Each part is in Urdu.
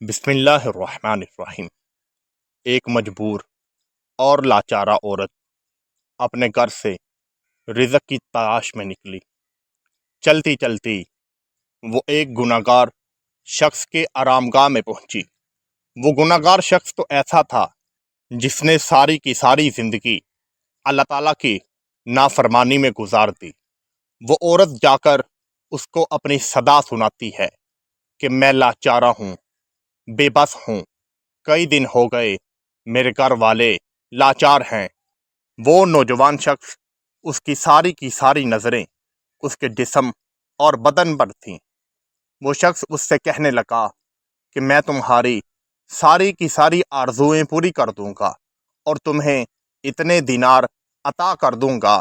بسم اللہ الرحمن الرحیم۔ ایک مجبور اور لاچارہ عورت اپنے گھر سے رزق کی تلاش میں نکلی۔ چلتی چلتی وہ ایک گناہگار شخص کے آرامگاہ میں پہنچی۔ وہ گناہگار شخص تو ایسا تھا جس نے ساری کی ساری زندگی اللہ تعالیٰ کی نافرمانی میں گزار دی۔ وہ عورت جا کر اس کو اپنی صدا سناتی ہے کہ میں لاچارہ ہوں، بے بس ہوں، کئی دن ہو گئے میرے گھر والے لاچار ہیں۔ وہ نوجوان شخص، اس کی ساری نظریں اس کے جسم اور بدن پر تھیں۔ وہ شخص اس سے کہنے لگا کہ میں تمہاری ساری کی ساری آرزوئیں پوری کر دوں گا اور تمہیں اتنے دینار عطا کر دوں گا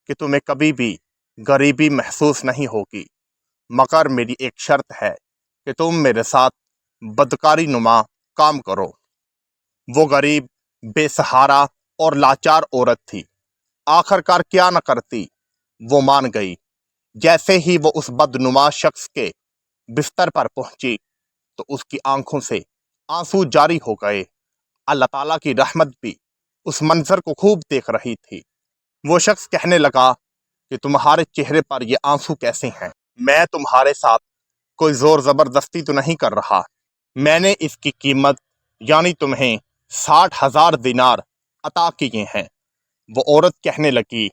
کہ تمہیں کبھی بھی غریبی محسوس نہیں ہوگی، مگر میری ایک شرط ہے کہ تم میرے ساتھ بدکاری نما کام کرو۔ وہ غریب، بے سہارا اور لاچار عورت تھی۔ آخر کار کیا نہ کرتی، وہ مان گئی۔ جیسے ہی وہ اس بدنما شخص کے بستر پر پہنچی تو اس کی آنکھوں سے آنسو جاری ہو گئے۔ اللہ تعالیٰ کی رحمت بھی اس منظر کو خوب دیکھ رہی تھی۔ وہ شخص کہنے لگا کہ تمہارے چہرے پر یہ آنسو کیسے ہیں؟ میں تمہارے ساتھ کوئی زور زبردستی تو نہیں کر رہا۔ میں نے اس کی قیمت یعنی تمہیں 60,000 دینار عطا کیے ہیں۔ وہ عورت کہنے لگی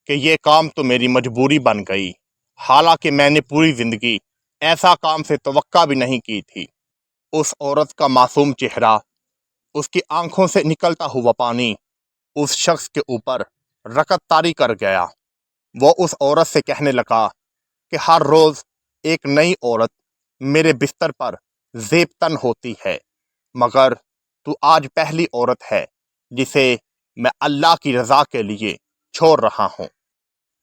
کہ یہ کام تو میری مجبوری بن گئی، حالانکہ میں نے پوری زندگی ایسا کام سے توقع بھی نہیں کی تھی۔ اس عورت کا معصوم چہرہ، اس کی آنکھوں سے نکلتا ہوا پانی اس شخص کے اوپر رکت طاری کر گیا۔ وہ اس عورت سے کہنے لگا کہ ہر روز ایک نئی عورت میرے بستر پر زیب تن ہوتی ہے، مگر تو آج پہلی عورت ہے جسے میں اللہ کی رضا کے لیے چھوڑ رہا ہوں۔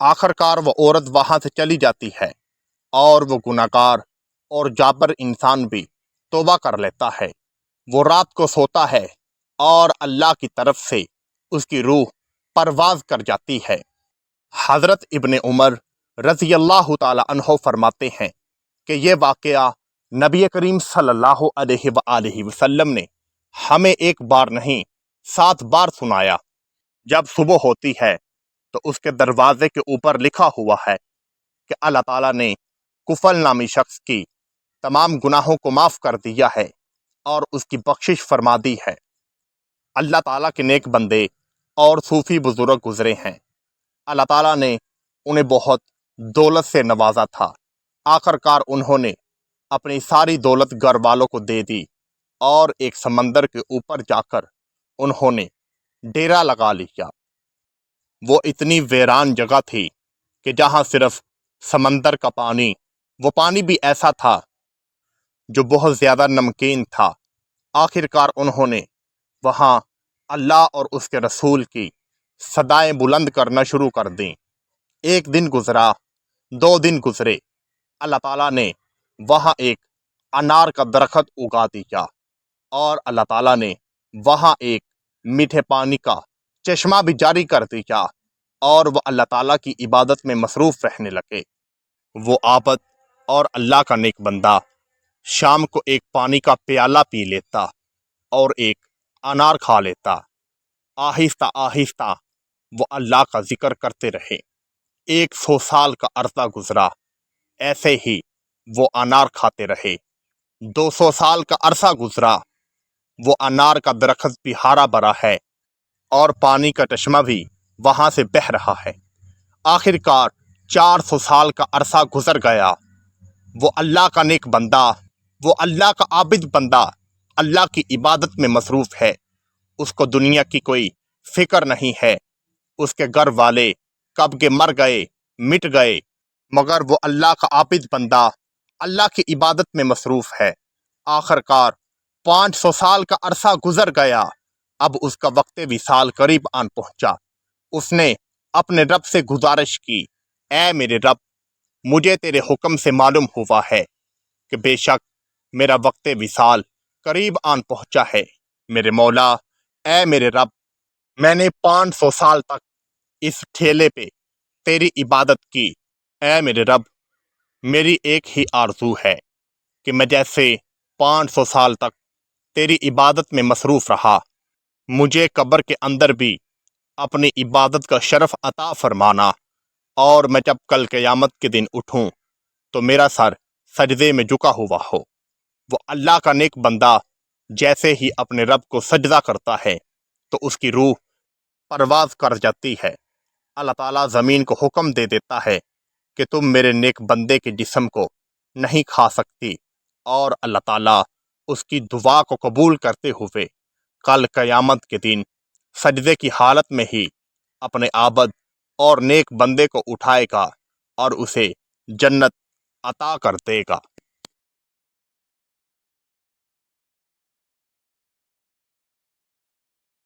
آخر کار وہ عورت وہاں سے چلی جاتی ہے اور وہ گناہگار اور جابر انسان بھی توبہ کر لیتا ہے۔ وہ رات کو سوتا ہے اور اللہ کی طرف سے اس کی روح پرواز کر جاتی ہے۔ حضرت ابن عمر رضی اللہ تعالی عنہ فرماتے ہیں کہ یہ واقعہ نبی کریم صلی اللہ علیہ وآلہ وسلم نے ہمیں ایک بار نہیں 7 بار سنایا۔ جب صبح ہوتی ہے تو اس کے دروازے کے اوپر لکھا ہوا ہے کہ اللہ تعالیٰ نے کفل نامی شخص کی تمام گناہوں کو معاف کر دیا ہے اور اس کی بخشش فرما دی ہے۔ اللہ تعالیٰ کے نیک بندے اور صوفی بزرگ گزرے ہیں، اللہ تعالیٰ نے انہیں بہت دولت سے نوازا تھا، آخر کار انہوں نے اپنی ساری دولت گھر والوں کو دے دی اور ایک سمندر کے اوپر جا کر انہوں نے ڈیرا لگا لیا۔ وہ اتنی ویران جگہ تھی کہ جہاں صرف سمندر کا پانی، وہ پانی بھی ایسا تھا جو بہت زیادہ نمکین تھا۔ آخر کار انہوں نے وہاں اللہ اور اس کے رسول کی صدائیں بلند کرنا شروع کر دیں۔ ایک دن گزرا، 2 دن گزرے، اللہ تعالیٰ نے وہاں ایک انار کا درخت اگا دیا اور اللہ تعالیٰ نے وہاں ایک میٹھے پانی کا چشمہ بھی جاری کر دیا اور وہ اللہ تعالیٰ کی عبادت میں مصروف رہنے لگے۔ وہ عابد اور اللہ کا نیک بندہ شام کو ایک پانی کا پیالہ پی لیتا اور ایک انار کھا لیتا۔ آہستہ آہستہ وہ اللہ کا ذکر کرتے رہے۔ 100 سال کا عرصہ گزرا، ایسے ہی وہ انار کھاتے رہے۔ 200 سال کا عرصہ گزرا، وہ انار کا درخت بھی ہرا بھرا ہے اور پانی کا چشمہ بھی وہاں سے بہہ رہا ہے۔ آخر کار 400 سال کا عرصہ گزر گیا۔ وہ اللہ کا نیک بندہ، وہ اللہ کا عابد بندہ اللہ کی عبادت میں مصروف ہے، اس کو دنیا کی کوئی فکر نہیں ہے۔ اس کے گھر والے کب کے مر گئے، مٹ گئے، مگر وہ اللہ کا عابد بندہ اللہ کی عبادت میں مصروف ہے۔ آخر کار 500 سال کا عرصہ گزر گیا، اب اس کا وقت وصال قریب آن پہنچا۔ اس نے اپنے رب سے گزارش کی، اے میرے رب، مجھے تیرے حکم سے معلوم ہوا ہے کہ بے شک میرا وقت وصال قریب آن پہنچا ہے۔ میرے مولا، اے میرے رب، میں نے 500 سال تک اس ٹھیلے پہ تیری عبادت کی۔ اے میرے رب، میری ایک ہی آرزو ہے کہ میں جیسے 500 سال تک تیری عبادت میں مصروف رہا، مجھے قبر کے اندر بھی اپنی عبادت کا شرف عطا فرمانا، اور میں جب کل قیامت کے دن اٹھوں تو میرا سر سجدے میں جھکا ہوا ہو۔ وہ اللہ کا نیک بندہ جیسے ہی اپنے رب کو سجدہ کرتا ہے تو اس کی روح پرواز کر جاتی ہے۔ اللہ تعالیٰ زمین کو حکم دے دیتا ہے کہ تم میرے نیک بندے کے جسم کو نہیں کھا سکتی، اور اللہ تعالیٰ اس کی دعا کو قبول کرتے ہوئے کل قیامت کے دن سجدے کی حالت میں ہی اپنے عابد اور نیک بندے کو اٹھائے گا اور اسے جنت عطا کر دے گا۔